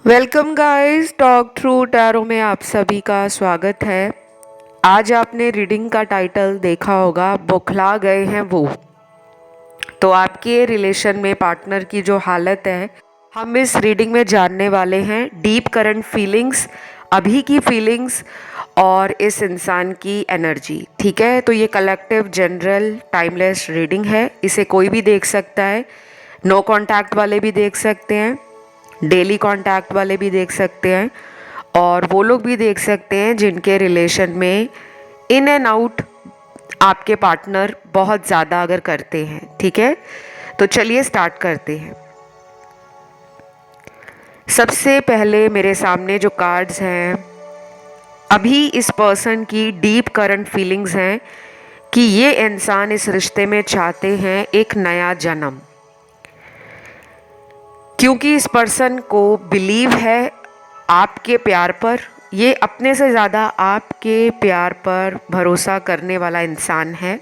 Welcome guys, talk through tarot में आप सभी का स्वागत है। आज आपने रीडिंग का टाइटल देखा होगा, बौखला गए हैं वो। तो आपके रिलेशन में पार्टनर की जो हालत है, हम इस रीडिंग में जानने वाले हैं। डीप करंट फीलिंग्स, अभी की फीलिंग्स और इस इंसान की एनर्जी। ठीक है, तो ये कलेक्टिव जनरल टाइमलेस रीडिंग है। इसे कोई भी देख सकता है। नो कांटेक्ट वाले भी देख सकते हैं, डेली कांटेक्ट वाले भी देख सकते हैं, और वो लोग भी देख सकते हैं जिनके रिलेशन में इन एंड आउट आपके पार्टनर बहुत ज़्यादा अगर करते हैं। ठीक है, तो चलिए स्टार्ट करते हैं। सबसे पहले मेरे सामने जो कार्ड्स हैं, अभी इस पर्सन की डीप करंट फीलिंग्स हैं कि ये इंसान इस रिश्ते में चाहते हैं एक नया जन्म, क्योंकि इस पर्सन को बिलीव है आपके प्यार पर। ये अपने से ज़्यादा आपके प्यार पर भरोसा करने वाला इंसान है।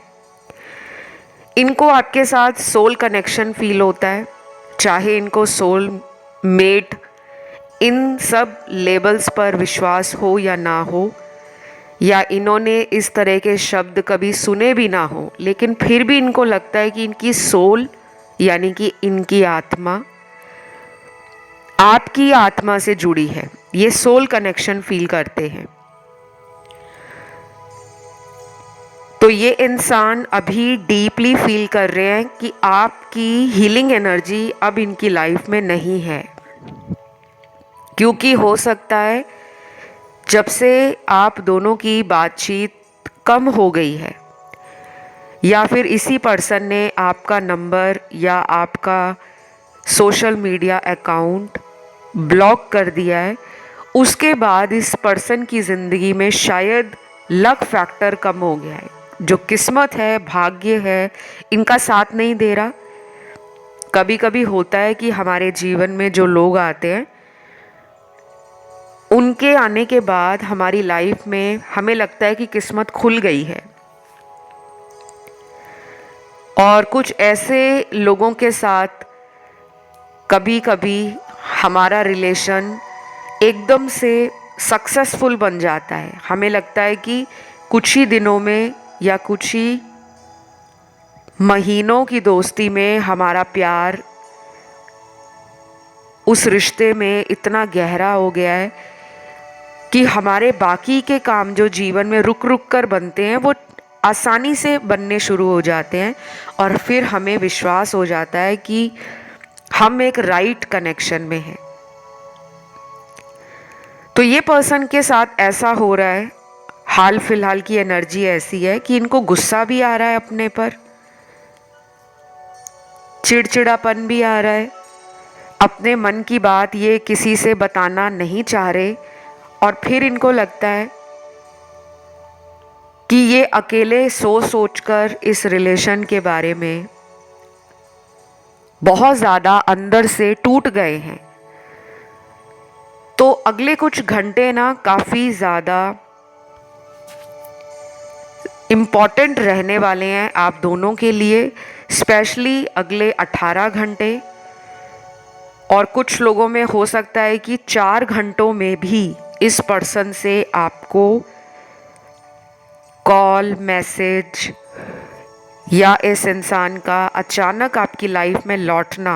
इनको आपके साथ सोल कनेक्शन फील होता है, चाहे इनको सोल मेट इन सब लेबल्स पर विश्वास हो या ना हो, या इन्होंने इस तरह के शब्द कभी सुने भी ना हो, लेकिन फिर भी इनको लगता है कि इनकी सोल यानी कि इनकी आत्मा आपकी आत्मा से जुड़ी है। ये सोल कनेक्शन फील करते हैं। तो ये इंसान अभी डीपली फील कर रहे हैं कि आपकी हीलिंग एनर्जी अब इनकी लाइफ में नहीं है, क्योंकि हो सकता है जब से आप दोनों की बातचीत कम हो गई है, या फिर इसी पर्सन ने आपका नंबर या आपका सोशल मीडिया अकाउंट ब्लॉक कर दिया है, उसके बाद इस पर्सन की ज़िंदगी में शायद लक फैक्टर कम हो गया है। जो किस्मत है, भाग्य है, इनका साथ नहीं दे रहा। कभी कभी होता है कि हमारे जीवन में जो लोग आते हैं, उनके आने के बाद हमारी लाइफ में हमें लगता है कि किस्मत खुल गई है, और कुछ ऐसे लोगों के साथ कभी कभी हमारा रिलेशन एकदम से सक्सेसफुल बन जाता है। हमें लगता है कि कुछ ही दिनों में या कुछ ही महीनों की दोस्ती में हमारा प्यार उस रिश्ते में इतना गहरा हो गया है कि हमारे बाकी के काम जो जीवन में रुक रुक कर बनते हैं, वो आसानी से बनने शुरू हो जाते हैं, और फिर हमें विश्वास हो जाता है कि हम एक राइट कनेक्शन में हैं। तो ये पर्सन के साथ ऐसा हो रहा है। हाल फिलहाल की एनर्जी ऐसी है कि इनको गुस्सा भी आ रहा है अपने पर, चिड़चिड़ापन भी आ रहा है, अपने मन की बात ये किसी से बताना नहीं चाह रहे, और फिर इनको लगता है कि ये अकेले सोच कर इस रिलेशन के बारे में बहुत ज़्यादा अंदर से टूट गए हैं। तो अगले कुछ घंटे ना काफ़ी ज़्यादा इम्पॉर्टेंट रहने वाले हैं आप दोनों के लिए, स्पेशली अगले 18 घंटे। और कुछ लोगों में हो सकता है कि 4 घंटों में भी इस पर्सन से आपको कॉल, मैसेज या इस इंसान का अचानक आपकी लाइफ में लौटना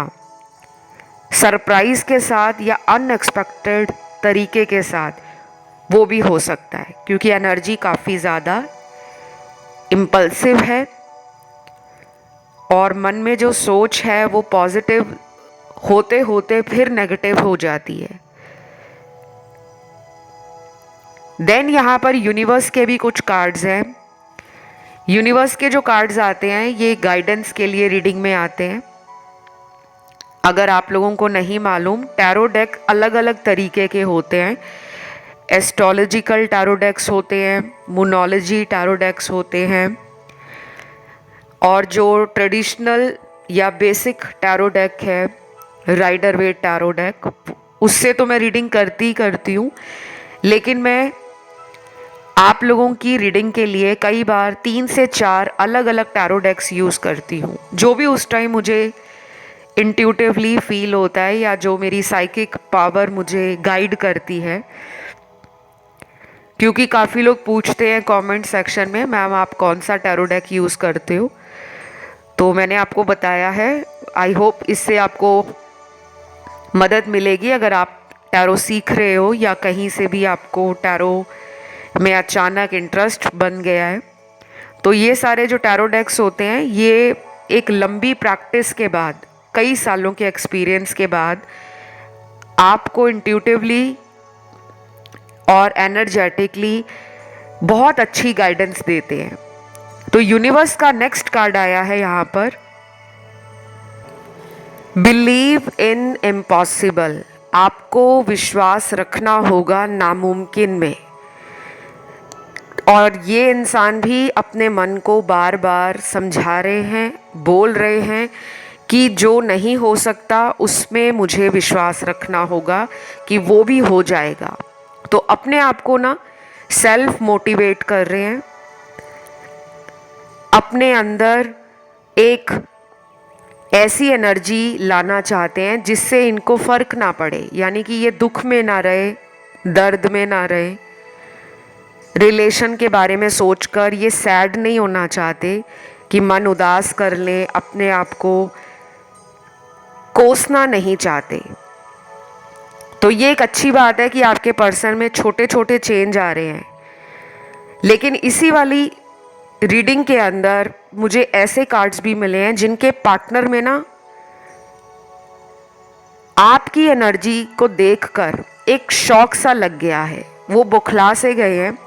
सरप्राइज़ के साथ या अनएक्सपेक्टेड तरीके के साथ, वो भी हो सकता है, क्योंकि एनर्जी काफ़ी ज़्यादा इम्पल्सिव है, और मन में जो सोच है वो पॉजिटिव होते होते फिर नेगेटिव हो जाती है। देन यहाँ पर यूनिवर्स के भी कुछ कार्ड्स हैं। यूनिवर्स के जो कार्ड्स आते हैं, ये गाइडेंस के लिए रीडिंग में आते हैं। अगर आप लोगों को नहीं मालूम, टैरो डेक अलग अलग तरीके के होते हैं। एस्ट्रोलॉजिकल टैरो डेक्स होते हैं, मोनोलॉजी टैरो डेक्स होते हैं, और जो ट्रेडिशनल या बेसिक टैरो डेक है, राइडर वेट टैरो डेक, उससे तो मैं रीडिंग करती ही करती हूँ, लेकिन मैं आप लोगों की रीडिंग के लिए कई बार 3 से 4 अलग अलग टैरो डेक्स यूज़ करती हूँ, जो भी उस टाइम मुझे इंट्यूटिवली फील होता है या जो मेरी साइकिक पावर मुझे गाइड करती है। क्योंकि काफ़ी लोग पूछते हैं कमेंट सेक्शन में, मैम आप कौन सा टैरो डेक यूज़ करते हो, तो मैंने आपको बताया है। आई होप इससे आपको मदद मिलेगी अगर आप टैरो सीख रहे हो या कहीं से भी आपको टैरो में अचानक इंटरेस्ट बन गया है। तो ये सारे जो टैरो डेक्स होते हैं ये एक लंबी प्रैक्टिस के बाद, कई सालों के एक्सपीरियंस के बाद आपको इंट्यूटिवली और एनर्जेटिकली बहुत अच्छी गाइडेंस देते हैं। तो यूनिवर्स का नेक्स्ट कार्ड आया है यहाँ पर, बिलीव इन इम्पॉसिबल। आपको विश्वास रखना होगा नामुमकिन में। और ये इंसान भी अपने मन को बार बार समझा रहे हैं, बोल रहे हैं कि जो नहीं हो सकता उसमें मुझे विश्वास रखना होगा कि वो भी हो जाएगा। तो अपने आप को ना सेल्फ मोटिवेट कर रहे हैं, अपने अंदर एक ऐसी एनर्जी लाना चाहते हैं जिससे इनको फ़र्क ना पड़े, यानी कि ये दुख में ना रहे, दर्द में ना रहे, रिलेशन के बारे में सोचकर ये सैड नहीं होना चाहते कि मन उदास कर लें, अपने आप को कोसना नहीं चाहते। तो ये एक अच्छी बात है कि आपके पर्सन में छोटे छोटे चेंज आ रहे हैं। लेकिन इसी वाली रीडिंग के अंदर मुझे ऐसे कार्ड्स भी मिले हैं जिनके पार्टनर में ना आपकी एनर्जी को देखकर एक शौक सा लग गया है। वो बौखला से गए हैं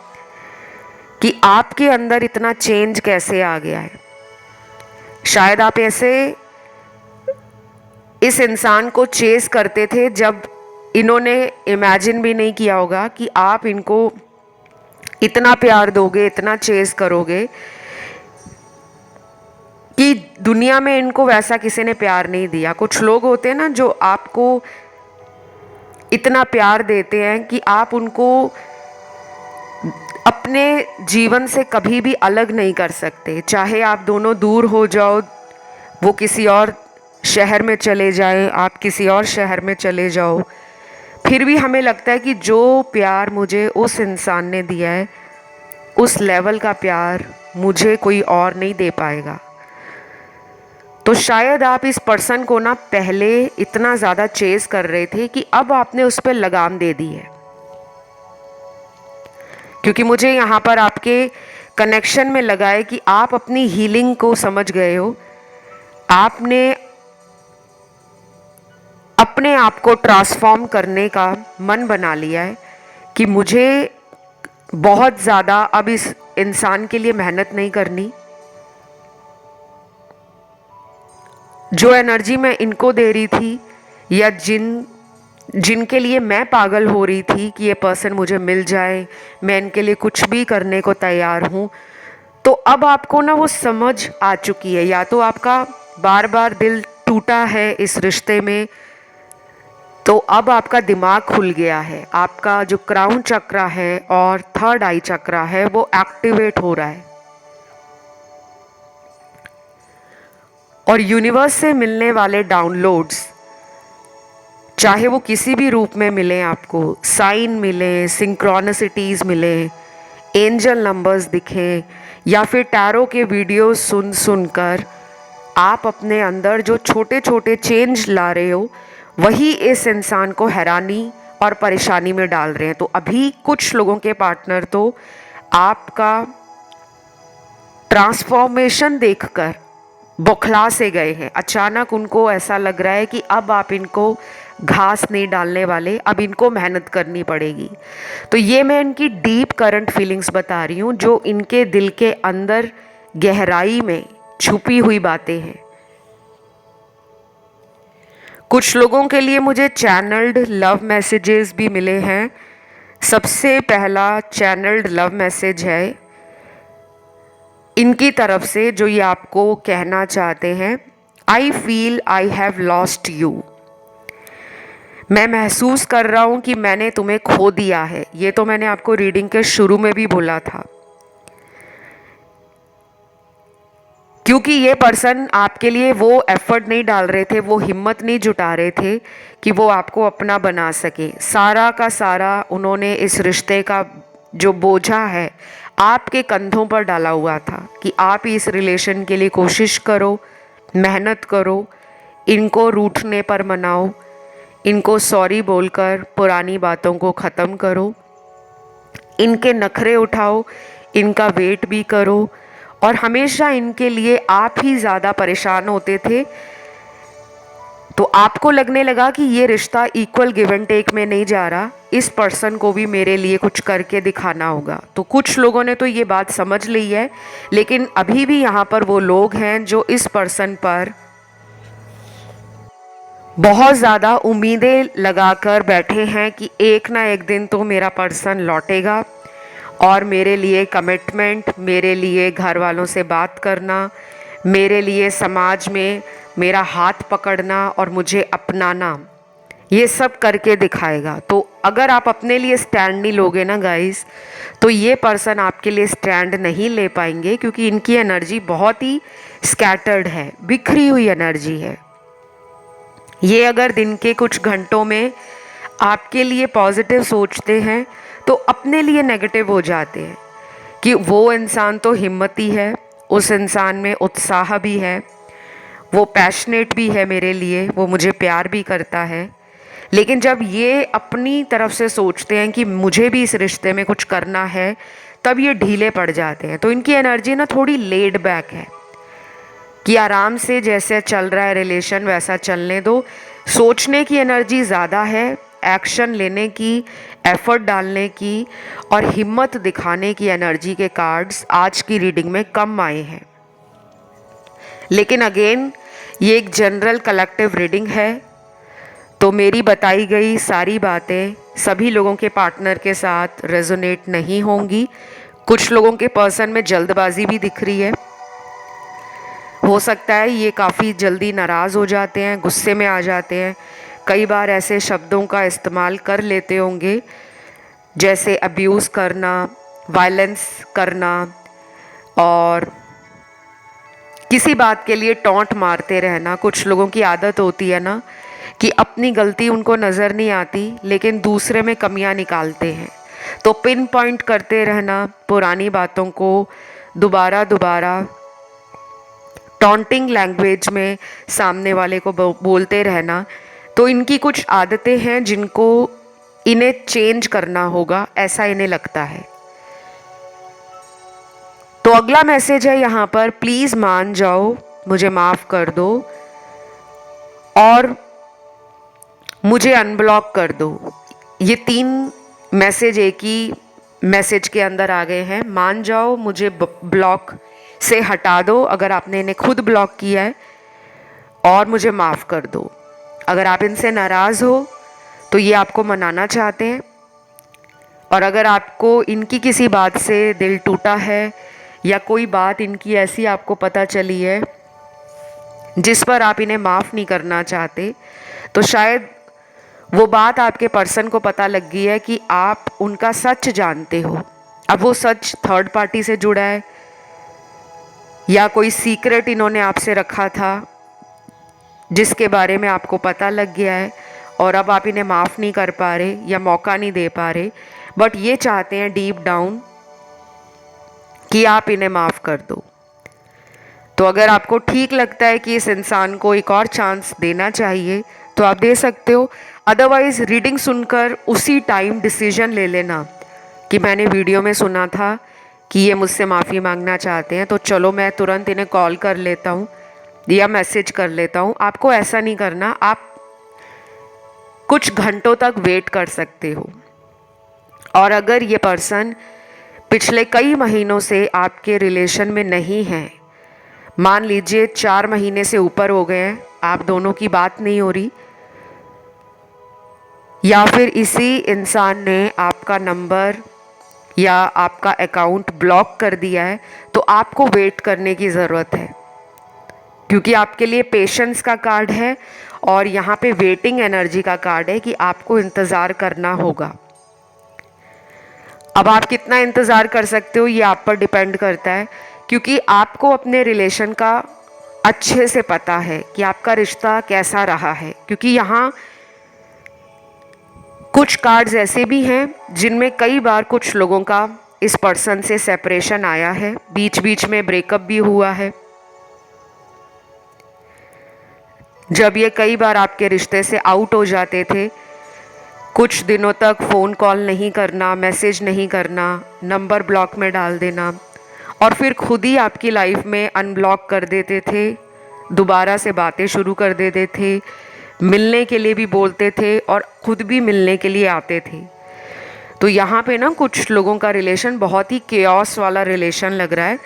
कि आपके अंदर इतना चेंज कैसे आ गया है। शायद आप ऐसे इस इंसान को चेस करते थे जब इन्होंने इमेजिन भी नहीं किया होगा कि आप इनको इतना प्यार दोगे, इतना चेस करोगे कि दुनिया में इनको वैसा किसी ने प्यार नहीं दिया। कुछ लोग होते हैं ना जो आपको इतना प्यार देते हैं कि आप उनको अपने जीवन से कभी भी अलग नहीं कर सकते। चाहे आप दोनों दूर हो जाओ, वो किसी और शहर में चले जाएं, आप किसी और शहर में चले जाओ, फिर भी हमें लगता है कि जो प्यार मुझे उस इंसान ने दिया है उस लेवल का प्यार मुझे कोई और नहीं दे पाएगा। तो शायद आप इस पर्सन को ना पहले इतना ज़्यादा चेस कर रहे थे कि अब आपने उस पर लगाम दे दी है। क्योंकि मुझे यहाँ पर आपके कनेक्शन में लगा है कि आप अपनी हीलिंग को समझ गए हो। आपने अपने आप को ट्रांसफॉर्म करने का मन बना लिया है कि मुझे बहुत ज़्यादा अब इस इंसान के लिए मेहनत नहीं करनी। जो एनर्जी मैं इनको दे रही थी या जिनके लिए मैं पागल हो रही थी कि ये पर्सन मुझे मिल जाए, मैं इनके लिए कुछ भी करने को तैयार हूँ, तो अब आपको ना वो समझ आ चुकी है। या तो आपका बार बार दिल टूटा है इस रिश्ते में, तो अब आपका दिमाग खुल गया है, आपका जो क्राउन चक्रा है और थर्ड आई चक्रा है वो एक्टिवेट हो रहा है। और यूनिवर्स से मिलने वाले डाउनलोड्स, चाहे वो किसी भी रूप में मिले, आपको साइन मिले, सिंक्रोनिसिटीज़ मिले, एंजल नंबर्स दिखें, या फिर टैरो के वीडियो सुनकर आप अपने अंदर जो छोटे छोटे चेंज ला रहे हो वही इस इंसान को हैरानी और परेशानी में डाल रहे हैं। तो अभी कुछ लोगों के पार्टनर तो आपका ट्रांसफॉर्मेशन देखकर बौखला से गए हैं। अचानक उनको ऐसा लग रहा है कि अब आप इनको घास नहीं डालने वाले, अब इनको मेहनत करनी पड़ेगी। तो ये मैं इनकी डीप करंट फीलिंग्स बता रही हूँ, जो इनके दिल के अंदर गहराई में छुपी हुई बातें हैं। कुछ लोगों के लिए मुझे चैनल्ड लव मैसेजेस भी मिले हैं। सबसे पहला चैनल्ड लव मैसेज है इनकी तरफ से, जो ये आपको कहना चाहते हैं, I feel I have lost you. मैं महसूस कर रहा हूँ कि मैंने तुम्हें खो दिया है। ये तो मैंने आपको रीडिंग के शुरू में भी बोला था। क्योंकि ये पर्सन आपके लिए वो एफर्ट नहीं डाल रहे थे, वो हिम्मत नहीं जुटा रहे थे कि वो आपको अपना बना सके। सारा का सारा उन्होंने इस रिश्ते का जो बोझा है आपके कंधों पर डाला हुआ था कि आप इस रिलेशन के लिए कोशिश करो, मेहनत करो, इनको रूठने पर मनाओ, इनको सॉरी बोलकर पुरानी बातों को ख़त्म करो, इनके नखरे उठाओ, इनका वेट भी करो, और हमेशा इनके लिए आप ही ज़्यादा परेशान होते थे। तो आपको लगने लगा कि ये रिश्ता इक्वल गिव एंड टेक में नहीं जा रहा, इस पर्सन को भी मेरे लिए कुछ करके दिखाना होगा। तो कुछ लोगों ने तो ये बात समझ ली है, लेकिन अभी भी यहाँ पर वो लोग हैं जो इस पर्सन पर बहुत ज़्यादा उम्मीदें लगाकर बैठे हैं कि एक ना एक दिन तो मेरा पर्सन लौटेगा और मेरे लिए कमिटमेंट, मेरे लिए घर वालों से बात करना, मेरे लिए समाज में मेरा हाथ पकड़ना और मुझे अपनाना, ये सब करके दिखाएगा। तो अगर आप अपने लिए स्टैंड नहीं लोगे ना गाइस, तो ये पर्सन आपके लिए स्टैंड नहीं ले पाएंगे, क्योंकि इनकी एनर्जी बहुत ही स्कैटर्ड है, बिखरी हुई एनर्जी है। ये अगर दिन के कुछ घंटों में आपके लिए पॉजिटिव सोचते हैं तो अपने लिए नेगेटिव हो जाते हैं कि वो इंसान तो हिम्मती है, उस इंसान में उत्साह भी है, वो पैशनेट भी है मेरे लिए, वो मुझे प्यार भी करता है। लेकिन जब ये अपनी तरफ से सोचते हैं कि मुझे भी इस रिश्ते में कुछ करना है, तब ये ढीले पड़ जाते हैं। तो इनकी एनर्जी ना थोड़ी लेड बैक है कि आराम से जैसे चल रहा है रिलेशन वैसा चलने दो। सोचने की एनर्जी ज़्यादा है, एक्शन लेने की, एफर्ट डालने की और हिम्मत दिखाने की एनर्जी के कार्ड्स आज की रीडिंग में कम आए हैं। लेकिन अगेन ये एक जनरल कलेक्टिव रीडिंग है, तो मेरी बताई गई सारी बातें सभी लोगों के पार्टनर के साथ रेजोनेट नहीं होंगी। कुछ लोगों के पर्सन में जल्दबाजी भी दिख रही है। हो सकता है ये काफ़ी जल्दी नाराज़ हो जाते हैं, गुस्से में आ जाते हैं, कई बार ऐसे शब्दों का इस्तेमाल कर लेते होंगे जैसे अब्यूज़ करना, वायलेंस करना और किसी बात के लिए टॉन्ट मारते रहना। कुछ लोगों की आदत होती है ना कि अपनी गलती उनको नज़र नहीं आती लेकिन दूसरे में कमियां निकालते हैं, तो पिन पॉइंट करते रहना, पुरानी बातों को दोबारा दोबारा टॉन्टिंग लैंग्वेज में सामने वाले को बोलते रहना। तो इनकी कुछ आदतें हैं जिनको इन्हें चेंज करना होगा, ऐसा इन्हें लगता है। तो अगला मैसेज है यहाँ पर, प्लीज़ मान जाओ, मुझे माफ़ कर दो और मुझे अनब्लॉक कर दो। ये 3 मैसेज एक ही मैसेज के अंदर आ गए हैं। मान जाओ, मुझे ब्लॉक से हटा दो अगर आपने इन्हें खुद ब्लॉक किया है, और मुझे माफ़ कर दो। अगर आप इनसे नाराज़ हो तो ये आपको मनाना चाहते हैं, और अगर आपको इनकी किसी बात से दिल टूटा है या कोई बात इनकी ऐसी आपको पता चली है जिस पर आप इन्हें माफ़ नहीं करना चाहते, तो शायद वो बात आपके पर्सन को पता लग गई है कि आप उनका सच जानते हो। अब वो सच थर्ड पार्टी से जुड़ा है या कोई सीक्रेट इन्होंने आपसे रखा था जिसके बारे में आपको पता लग गया है, और अब आप इन्हें माफ़ नहीं कर पा रहे या मौका नहीं दे पा रहे, बट ये चाहते हैं डीप डाउन कि आप इन्हें माफ़ कर दो। तो अगर आपको ठीक लगता है कि इस इंसान को एक और चांस देना चाहिए तो आप दे सकते हो। अदरवाइज़ रीडिंग सुनकर उसी टाइम डिसीजन ले लेना कि मैंने वीडियो में सुना था कि ये मुझसे माफ़ी मांगना चाहते हैं, तो चलो मैं तुरंत इन्हें कॉल कर लेता हूँ या मैसेज कर लेता हूँ। आपको ऐसा नहीं करना, आप कुछ घंटों तक वेट कर सकते हो। और अगर ये पर्सन पिछले कई महीनों से आपके रिलेशन में नहीं है, मान लीजिए 4 महीने से ऊपर हो गए हैं, आप दोनों की बात नहीं हो रही, या फिर इसी इंसान ने आपका नंबर या आपका अकाउंट ब्लॉक कर दिया है, तो आपको वेट करने की ज़रूरत है, क्योंकि आपके लिए पेशेंस का कार्ड है और यहाँ पे वेटिंग एनर्जी का कार्ड है कि आपको इंतज़ार करना होगा। अब आप कितना इंतज़ार कर सकते हो ये आप पर डिपेंड करता है क्योंकि आपको अपने रिलेशन का अच्छे से पता है कि आपका रिश्ता कैसा रहा है। क्योंकि यहाँ कुछ कार्ड्स ऐसे भी हैं जिनमें कई बार कुछ लोगों का इस पर्सन से सेपरेशन आया है, बीच बीच में ब्रेकअप भी हुआ है। जब ये कई बार आपके रिश्ते से आउट हो जाते थे, कुछ दिनों तक फ़ोन कॉल नहीं करना, मैसेज नहीं करना, नंबर ब्लॉक में डाल देना और फिर खुद ही आपकी लाइफ में अनब्लॉक कर देते थे, दोबारा से बातें शुरू कर देते थे, मिलने के लिए भी बोलते थे और खुद भी मिलने के लिए आते थे। तो यहाँ पे ना कुछ लोगों का रिलेशन बहुत ही केओस वाला रिलेशन लग रहा है,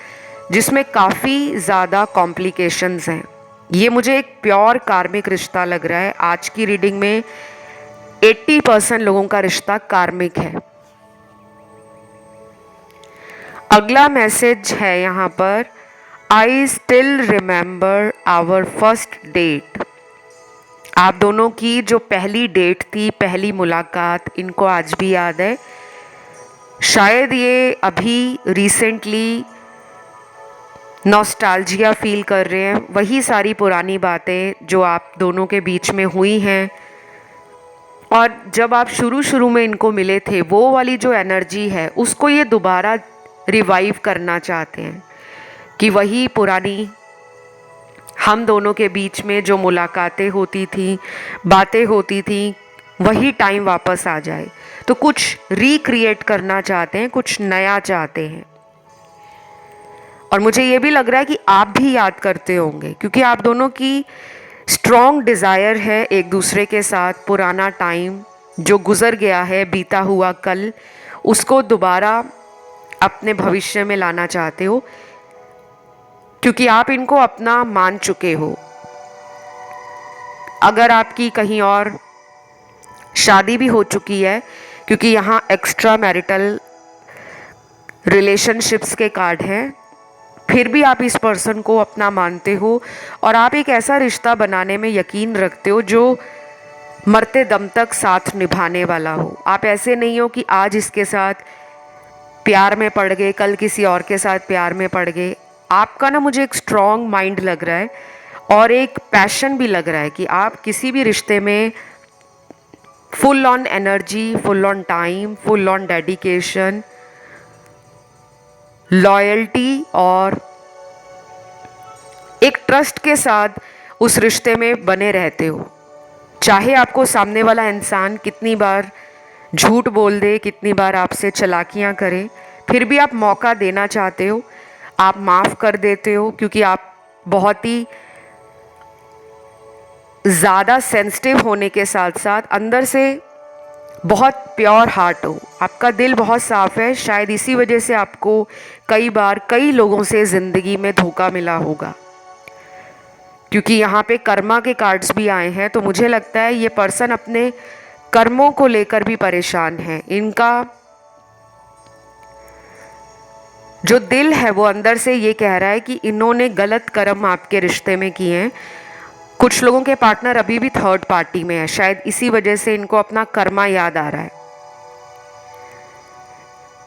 जिसमें काफ़ी ज़्यादा कॉम्प्लिकेशंस हैं। ये मुझे एक प्योर कार्मिक रिश्ता लग रहा है। आज की रीडिंग में 80% लोगों का रिश्ता कार्मिक है। अगला मैसेज है यहाँ पर, I still remember our first date. आप दोनों की जो पहली डेट थी, पहली मुलाकात, इनको आज भी याद है। शायद ये अभी रिसेंटली नॉस्टैल्जिया फील कर रहे हैं, वही सारी पुरानी बातें जो आप दोनों के बीच में हुई हैं और जब आप शुरू में इनको मिले थे, वो वाली जो एनर्जी है उसको ये दोबारा रिवाइव करना चाहते हैं कि वही पुरानी हम दोनों के बीच में जो मुलाकातें होती थी, बातें होती थी, वही टाइम वापस आ जाए। तो कुछ रिक्रिएट करना चाहते हैं, कुछ नया चाहते हैं। और मुझे ये भी लग रहा है कि आप भी याद करते होंगे, क्योंकि आप दोनों की स्ट्रॉन्ग डिज़ायर है एक दूसरे के साथ पुराना टाइम जो गुज़र गया है, बीता हुआ कल, उसको दोबारा अपने भविष्य में लाना चाहते हो, क्योंकि आप इनको अपना मान चुके हो। अगर आपकी कहीं और शादी भी हो चुकी है, क्योंकि यहाँ एक्स्ट्रा मैरिटल रिलेशनशिप्स के कार्ड हैं, फिर भी आप इस पर्सन को अपना मानते हो और आप एक ऐसा रिश्ता बनाने में यकीन रखते हो जो मरते दम तक साथ निभाने वाला हो। आप ऐसे नहीं हो कि आज इसके साथ प्यार में पड़ गए, कल किसी और के साथ प्यार में पड़ गए। आपका ना मुझे एक स्ट्रॉन्ग माइंड लग रहा है और एक पैशन भी लग रहा है कि आप किसी भी रिश्ते में full on energy, full on time, full on dedication, loyalty और एक ट्रस्ट के साथ उस रिश्ते में बने रहते हो। चाहे आपको सामने वाला इंसान कितनी बार झूठ बोल दे, कितनी बार आपसे चालाकियां करे, फिर भी आप मौका देना चाहते हो, आप माफ़ कर देते हो, क्योंकि आप बहुत ही ज़्यादा सेंसिटिव होने के साथ साथ अंदर से बहुत प्योर हार्ट हो। आपका दिल बहुत साफ़ है। शायद इसी वजह से आपको कई बार कई लोगों से ज़िंदगी में धोखा मिला होगा, क्योंकि यहाँ पे कर्मा के कार्ड्स भी आए हैं। तो मुझे लगता है ये पर्सन अपने कर्मों को लेकर भी परेशान है। इनका जो दिल है वो अंदर से ये कह रहा है कि इन्होंने गलत कर्म आपके रिश्ते में किए हैं। कुछ लोगों के पार्टनर अभी भी थर्ड पार्टी में है, शायद इसी वजह से इनको अपना कर्मा याद आ रहा है।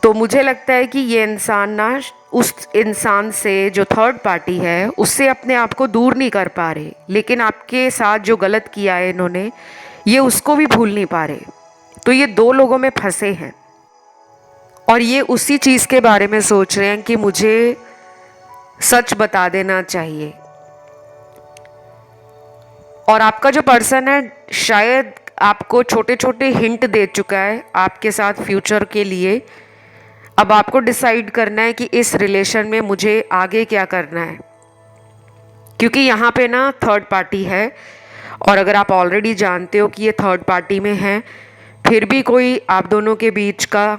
तो मुझे लगता है कि ये इंसान ना उस इंसान से जो थर्ड पार्टी है उससे अपने आप को दूर नहीं कर पा रहे, लेकिन आपके साथ जो गलत किया है इन्होंने, ये उसको भी भूल नहीं पा रहे। तो ये दो लोगों में फंसे हैं और ये उसी चीज़ के बारे में सोच रहे हैं कि मुझे सच बता देना चाहिए। और आपका जो पर्सन है शायद आपको छोटे छोटे हिंट दे चुका है आपके साथ फ्यूचर के लिए। अब आपको डिसाइड करना है कि इस रिलेशन में मुझे आगे क्या करना है, क्योंकि यहाँ पे ना थर्ड पार्टी है और अगर आप ऑलरेडी जानते हो कि ये थर्ड पार्टी में है, फिर भी कोई आप दोनों के बीच का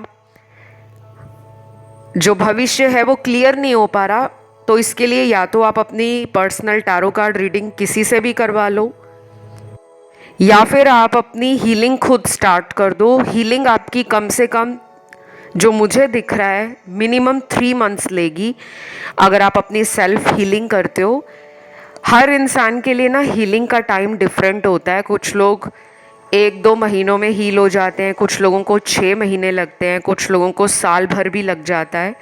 जो भविष्य है वो क्लियर नहीं हो पा रहा, तो इसके लिए या तो आप अपनी पर्सनल टैरो कार्ड रीडिंग किसी से भी करवा लो या फिर आप अपनी हीलिंग खुद स्टार्ट कर दो। हीलिंग आपकी कम से कम जो मुझे दिख रहा है मिनिमम 3 मंथ्स लेगी अगर आप अपनी सेल्फ हीलिंग करते हो। हर इंसान के लिए ना हीलिंग का टाइम डिफरेंट होता है। कुछ लोग 1-2 महीनों में हील हो जाते हैं, कुछ लोगों को 6 महीने लगते हैं, कुछ लोगों को साल भर भी लग जाता है।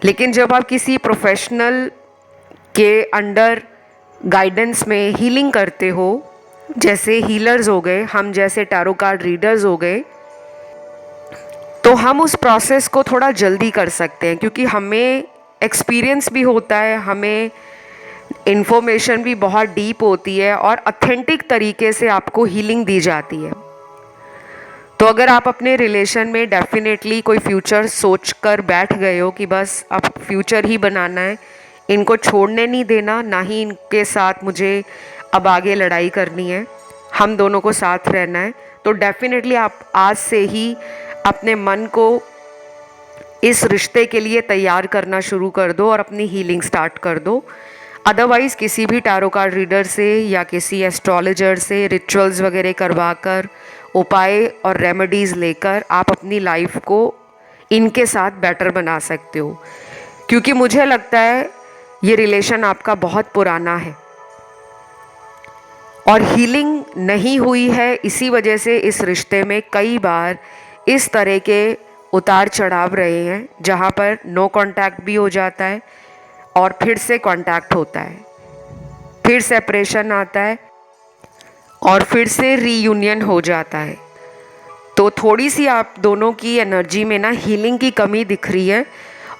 लेकिन जब आप किसी प्रोफेशनल के अंडर गाइडेंस में हीलिंग करते हो, जैसे हीलर्स हो गए, हम जैसे टैरो कार्ड रीडर्स हो गए, तो हम उस प्रोसेस को थोड़ा जल्दी कर सकते हैं, क्योंकि हमें एक्सपीरियंस भी होता है, हमें इन्फॉर्मेशन भी बहुत डीप होती है और ऑथेंटिक तरीके से आपको हीलिंग दी जाती है। तो अगर आप अपने रिलेशन में डेफिनेटली कोई फ्यूचर सोच कर बैठ गए हो कि बस अब फ्यूचर ही बनाना है, इनको छोड़ने नहीं देना, ना ही इनके साथ मुझे अब आगे लड़ाई करनी है, हम दोनों को साथ रहना है, तो डेफिनेटली आप आज से ही अपने मन को इस रिश्ते के लिए तैयार करना शुरू कर दो और अपनी हीलिंग स्टार्ट कर दो। अदरवाइज़ किसी भी टैरो कार्ड रीडर से या किसी एस्ट्रोलॉजर से रिचुअल्स वगैरह करवा कर, उपाय और रेमेडीज़ लेकर आप अपनी लाइफ को इनके साथ बेटर बना सकते हो, क्योंकि मुझे लगता है ये रिलेशन आपका बहुत पुराना है और हीलिंग नहीं हुई है। इसी वजह से इस रिश्ते में कई बार इस तरह के उतार चढ़ाव रहे हैं, जहाँ पर नो कांटेक्ट भी हो जाता है और फिर से कांटेक्ट होता है, फिर सेपरेशन आता है और फिर से रीयूनियन हो जाता है। तो थोड़ी सी आप दोनों की एनर्जी में ना हीलिंग की कमी दिख रही है,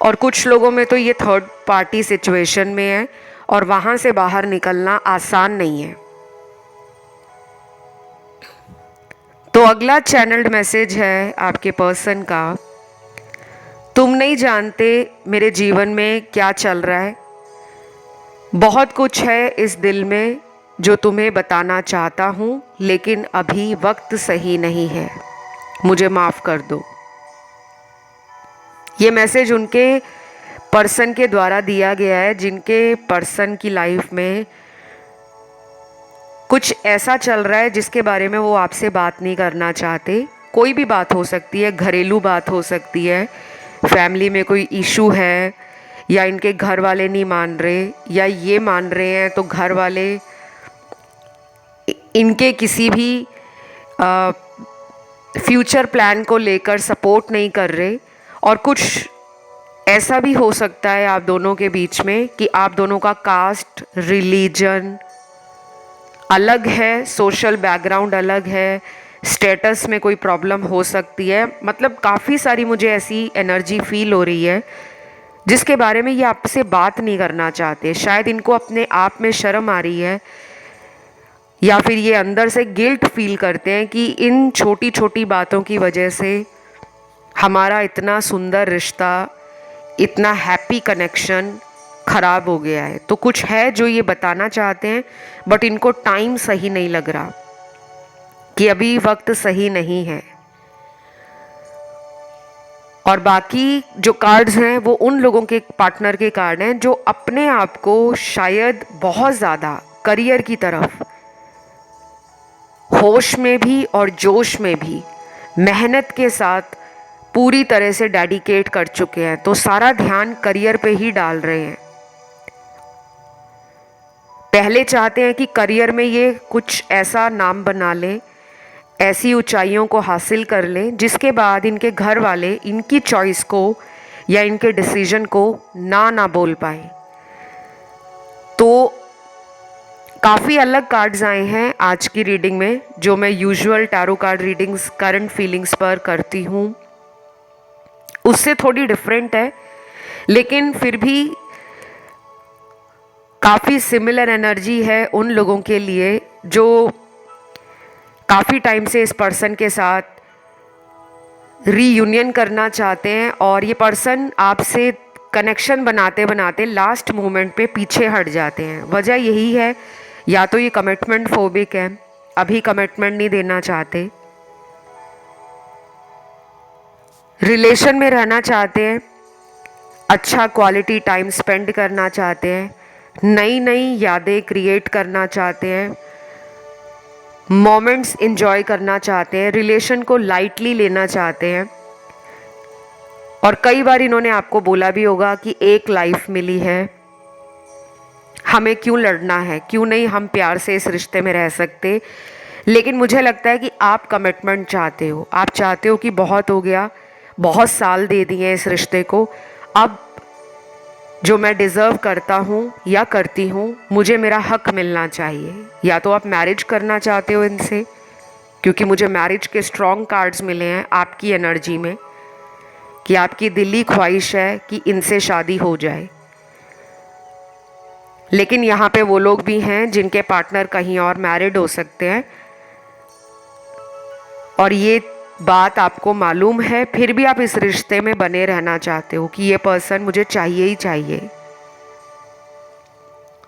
और कुछ लोगों में तो ये थर्ड पार्टी सिचुएशन में है और वहाँ से बाहर निकलना आसान नहीं है। तो अगला चैनल्ड मैसेज है आपके पर्सन का, तुम नहीं जानते मेरे जीवन में क्या चल रहा है, बहुत कुछ है इस दिल में जो तुम्हें बताना चाहता हूँ, लेकिन अभी वक्त सही नहीं है, मुझे माफ़ कर दो। ये मैसेज उनके पर्सन के द्वारा दिया गया है, जिनके पर्सन की लाइफ में कुछ ऐसा चल रहा है जिसके बारे में वो आपसे बात नहीं करना चाहते। कोई भी बात हो सकती है, घरेलू बात हो सकती है, फैमिली में कोई इशू है, या इनके घर वाले नहीं मान रहे, या ये मान रहे हैं तो घर वाले इनके किसी भी फ्यूचर प्लान को लेकर सपोर्ट नहीं कर रहे। और कुछ ऐसा भी हो सकता है आप दोनों के बीच में कि आप दोनों का कास्ट, रिलीजन अलग है, सोशल बैकग्राउंड अलग है, स्टेटस में कोई प्रॉब्लम हो सकती है। मतलब काफ़ी सारी मुझे ऐसी एनर्जी फील हो रही है जिसके बारे में ये आपसे बात नहीं करना चाहते। शायद इनको अपने आप में शर्म आ रही है, या फिर ये अंदर से गिल्ट फील करते हैं कि इन छोटी छोटी बातों की वजह से हमारा इतना सुंदर रिश्ता, इतना हैप्पी कनेक्शन ख़राब हो गया है। तो कुछ है जो ये बताना चाहते हैं, बट इनको टाइम सही नहीं लग रहा, कि अभी वक्त सही नहीं है। और बाकी जो कार्ड्स हैं वो उन लोगों के पार्टनर के कार्ड हैं जो अपने आप को शायद बहुत ज़्यादा करियर की तरफ होश में भी और जोश में भी मेहनत के साथ पूरी तरह से डेडिकेट कर चुके हैं, तो सारा ध्यान करियर पे ही डाल रहे हैं। पहले चाहते हैं कि करियर में ये कुछ ऐसा नाम बना लें, ऐसी ऊंचाइयों को हासिल कर लें, जिसके बाद इनके घर वाले इनकी चॉइस को या इनके डिसीजन को ना बोल पाए। तो काफ़ी अलग कार्ड्स आए हैं आज की रीडिंग में, जो मैं usual tarot card readings current feelings पर करती हूँ, उससे थोड़ी डिफरेंट है, लेकिन फिर भी काफ़ी सिमिलर एनर्जी है उन लोगों के लिए जो काफ़ी टाइम से इस पर्सन के साथ रीयूनियन करना चाहते हैं, और ये पर्सन आपसे कनेक्शन बनाते बनाते लास्ट मोमेंट पे पीछे हट जाते हैं। वजह यही है, या तो ये कमिटमेंट फोबिक है, अभी कमिटमेंट नहीं देना चाहते, रिलेशन में रहना चाहते हैं, अच्छा क्वालिटी टाइम स्पेंड करना चाहते हैं, नई नई यादें क्रिएट करना चाहते हैं, मोमेंट्स एंजॉय करना चाहते हैं, रिलेशन को लाइटली लेना चाहते हैं। और कई बार इन्होंने आपको बोला भी होगा कि एक लाइफ मिली है, हमें क्यों लड़ना है, क्यों नहीं हम प्यार से इस रिश्ते में रह सकते। लेकिन मुझे लगता है कि आप कमिटमेंट चाहते हो, आप चाहते हो कि बहुत हो गया, बहुत साल दे दिए इस रिश्ते को, अब जो मैं डिज़र्व करता हूँ या करती हूँ, मुझे मेरा हक मिलना चाहिए। या तो आप मैरिज करना चाहते हो इनसे, क्योंकि मुझे मैरिज के स्ट्रॉन्ग कार्ड्स मिले हैं आपकी एनर्जी में, कि आपकी दिली ख्वाहिश है कि इनसे शादी हो जाए। लेकिन यहाँ पे वो लोग भी हैं जिनके पार्टनर कहीं और मैरिड हो सकते हैं, और ये बात आपको मालूम है, फिर भी आप इस रिश्ते में बने रहना चाहते हो कि ये पर्सन मुझे चाहिए ही चाहिए।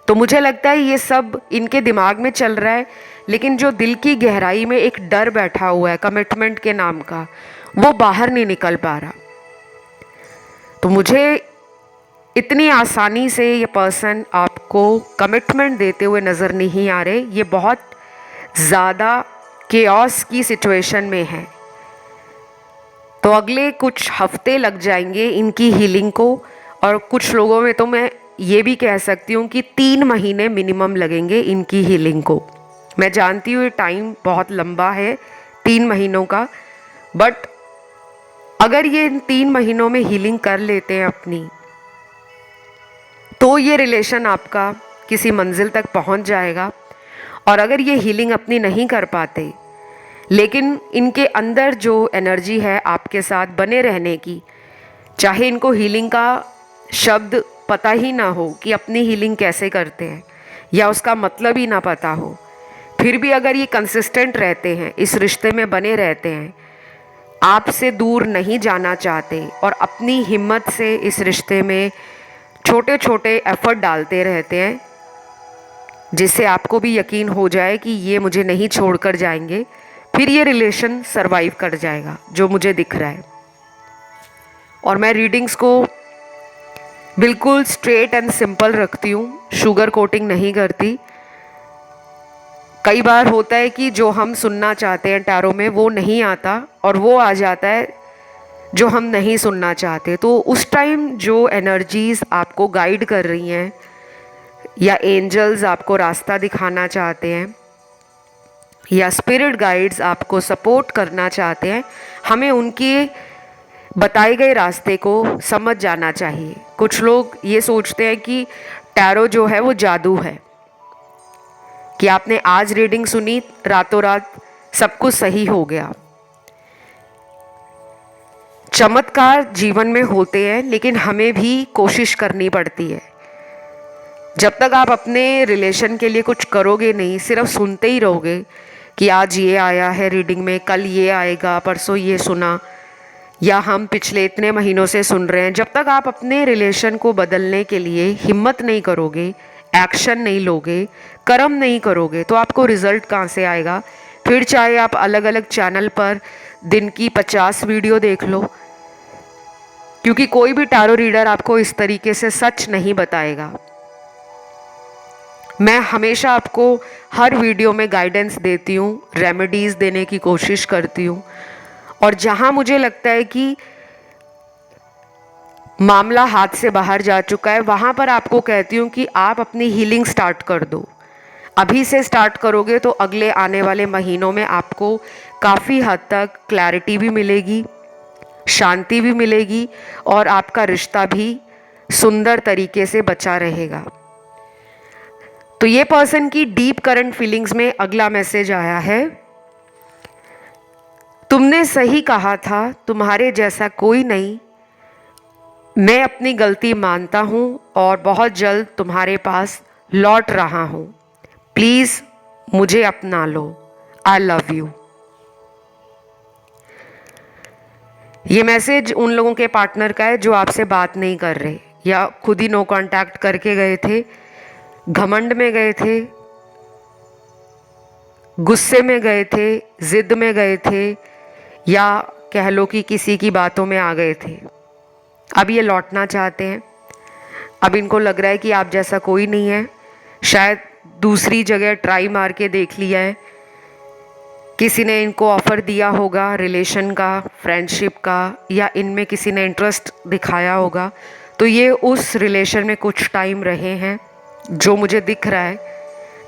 तो मुझे लगता है ये सब इनके दिमाग में चल रहा है, लेकिन जो दिल की गहराई में एक डर बैठा हुआ है कमिटमेंट के नाम का, वो बाहर नहीं निकल पा रहा। तो मुझे इतनी आसानी से ये पर्सन आपको कमिटमेंट देते हुए नज़र नहीं आ रहे। ये बहुत ज़्यादा केओस की सिचुएशन में है। तो अगले कुछ हफ्ते लग जाएंगे इनकी हीलिंग को, और कुछ लोगों में तो मैं ये भी कह सकती हूँ कि 3 महीने मिनिमम लगेंगे इनकी हीलिंग को। मैं जानती हूँ ये टाइम बहुत लंबा है 3 महीनों का, बट अगर ये इन 3 महीनों में हीलिंग कर लेते हैं अपनी, तो ये रिलेशन आपका किसी मंजिल तक पहुंच जाएगा। और अगर ये हीलिंग अपनी नहीं कर पाते, लेकिन इनके अंदर जो एनर्जी है आपके साथ बने रहने की, चाहे इनको हीलिंग का शब्द पता ही ना हो कि अपनी हीलिंग कैसे करते हैं, या उसका मतलब ही ना पता हो, फिर भी अगर ये कंसिस्टेंट रहते हैं, इस रिश्ते में बने रहते हैं, आपसे दूर नहीं जाना चाहते, और अपनी हिम्मत से इस रिश्ते में छोटे छोटे एफर्ट डालते रहते हैं, जिससे आपको भी यकीन हो जाए कि ये मुझे नहीं छोड़कर जाएंगे, फिर ये रिलेशन सरवाइव कर जाएगा, जो मुझे दिख रहा है। और मैं रीडिंग्स को बिल्कुल स्ट्रेट एंड सिंपल रखती हूँ, शुगर कोटिंग नहीं करती। कई बार होता है कि जो हम सुनना चाहते हैं टैरो में वो नहीं आता, और वो आ जाता है जो हम नहीं सुनना चाहते। तो उस टाइम जो एनर्जीज़ आपको गाइड कर रही हैं, या एंजल्स आपको रास्ता दिखाना चाहते हैं, या स्पिरिट गाइड्स आपको सपोर्ट करना चाहते हैं, हमें उनके बताए गए रास्ते को समझ जाना चाहिए। कुछ लोग ये सोचते हैं कि टैरो जो है वो जादू है, कि आपने आज रीडिंग सुनी, रातों रात सब कुछ सही हो गया। चमत्कार जीवन में होते हैं, लेकिन हमें भी कोशिश करनी पड़ती है। जब तक आप अपने रिलेशन के लिए कुछ करोगे नहीं, सिर्फ सुनते ही रहोगे कि आज ये आया है रीडिंग में, कल ये आएगा, परसों ये सुना, या हम पिछले इतने महीनों से सुन रहे हैं, जब तक आप अपने रिलेशन को बदलने के लिए हिम्मत नहीं करोगे, एक्शन नहीं लोगे, कर्म नहीं करोगे, तो आपको रिजल्ट कहाँ से आएगा। फिर चाहे आप अलग अलग चैनल पर दिन की 50 वीडियो देख लो, क्योंकि कोई भी टैरो रीडर आपको इस तरीके से सच नहीं बताएगा। मैं हमेशा आपको हर वीडियो में गाइडेंस देती हूँ, रेमेडीज़ देने की कोशिश करती हूँ, और जहाँ मुझे लगता है कि मामला हाथ से बाहर जा चुका है, वहाँ पर आपको कहती हूँ कि आप अपनी हीलिंग स्टार्ट कर दो। अभी से स्टार्ट करोगे तो अगले आने वाले महीनों में आपको काफ़ी हद तक क्लैरिटी भी मिलेगी, शांति भी मिलेगी, और आपका रिश्ता भी सुंदर तरीके से बचा रहेगा। तो ये पर्सन की डीप करंट फीलिंग्स में अगला मैसेज आया है। तुमने सही कहा था, तुम्हारे जैसा कोई नहीं। मैं अपनी गलती मानता हूँ और बहुत जल्द तुम्हारे पास लौट रहा हूँ। प्लीज़ मुझे अपना लो। I love you. ये मैसेज उन लोगों के पार्टनर का है जो आपसे बात नहीं कर रहे, या खुद ही नो कांटेक्ट करके गए थे, घमंड में गए थे, गुस्से में गए थे, ज़िद में गए थे, या कह लो कि किसी की बातों में आ गए थे। अब ये लौटना चाहते हैं। अब इनको लग रहा है कि आप जैसा कोई नहीं है। शायद दूसरी जगह ट्राई मार के देख लिया है, किसी ने इनको ऑफ़र दिया होगा रिलेशन का, फ्रेंडशिप का, या इनमें किसी ने इंटरेस्ट दिखाया होगा। तो ये उस रिलेशन में कुछ टाइम रहे हैं, जो मुझे दिख रहा है,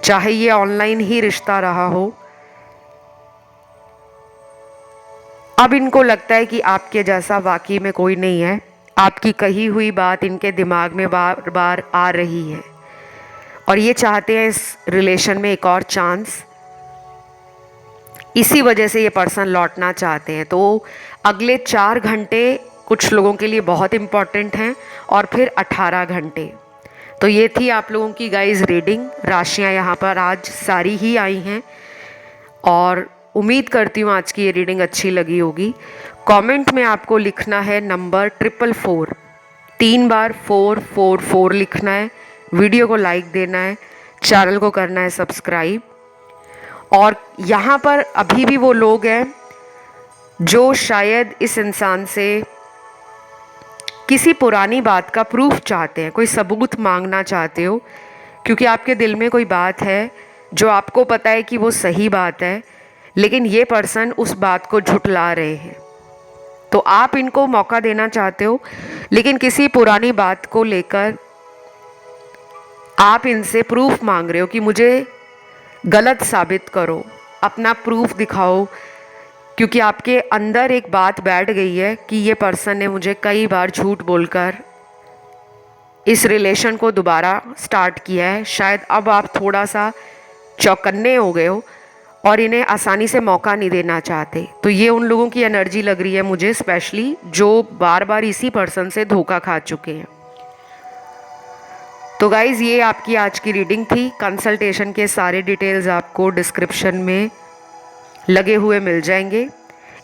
चाहे ये ऑनलाइन ही रिश्ता रहा हो। अब इनको लगता है कि आपके जैसा वाकई में कोई नहीं है, आपकी कही हुई बात इनके दिमाग में बार बार आ रही है और ये चाहते हैं इस रिलेशन में एक और चांस। इसी वजह से ये पर्सन लौटना चाहते हैं। तो अगले 4 घंटे कुछ लोगों के लिए बहुत इम्पॉर्टेंट हैं और फिर 18 घंटे। तो ये थी आप लोगों की गाइस रीडिंग। राशियाँ यहाँ पर आज सारी ही आई हैं और उम्मीद करती हूँ आज की ये रीडिंग अच्छी लगी होगी। कमेंट में आपको लिखना है नंबर 444, 3 बार 444 लिखना है। वीडियो को लाइक देना है, चैनल को करना है सब्सक्राइब। और यहाँ पर अभी भी वो लोग हैं जो शायद इस इंसान से किसी पुरानी बात का प्रूफ चाहते हैं, कोई सबूत मांगना चाहते हो, क्योंकि आपके दिल में कोई बात है जो आपको पता है कि वो सही बात है, लेकिन ये पर्सन उस बात को झुठला रहे हैं। तो आप इनको मौका देना चाहते हो, लेकिन किसी पुरानी बात को लेकर आप इनसे प्रूफ मांग रहे हो कि मुझे गलत साबित करो, अपना प्रूफ दिखाओ, क्योंकि आपके अंदर एक बात बैठ गई है कि ये पर्सन ने मुझे कई बार झूठ बोलकर इस रिलेशन को दोबारा स्टार्ट किया है। शायद अब आप थोड़ा सा चौकन्ने हो गए हो और इन्हें आसानी से मौका नहीं देना चाहते। तो ये उन लोगों की एनर्जी लग रही है मुझे, स्पेशली जो बार बार इसी पर्सन से धोखा खा चुके हैं। तो गाइज़ ये आपकी आज की रीडिंग थी। कंसल्टेशन के सारे डिटेल्स आपको डिस्क्रिप्शन में लगे हुए मिल जाएंगे।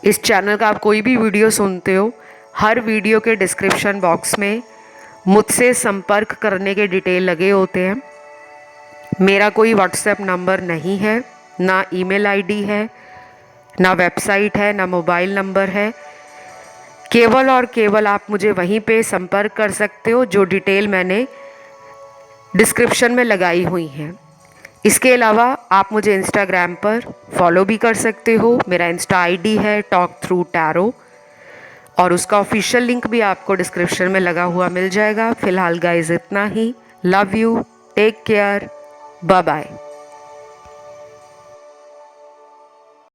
इस चैनल का आप कोई भी वीडियो सुनते हो, हर वीडियो के डिस्क्रिप्शन बॉक्स में मुझसे संपर्क करने के डिटेल लगे होते हैं। मेरा कोई व्हाट्सएप नंबर नहीं है, ना ईमेल आईडी है, ना वेबसाइट है, ना मोबाइल नंबर है। केवल और केवल आप मुझे वहीं पे संपर्क कर सकते हो जो डिटेल मैंने डिस्क्रिप्शन में लगाई हुई हैं। इसके अलावा आप मुझे इंस्टाग्राम पर फॉलो भी कर सकते हो। मेरा इंस्टा आईडी है टॉक थ्रू टैरो और उसका ऑफिशियल लिंक भी आपको डिस्क्रिप्शन में लगा हुआ मिल जाएगा। फिलहाल गाइस इतना ही। Love you, take care, bye bye.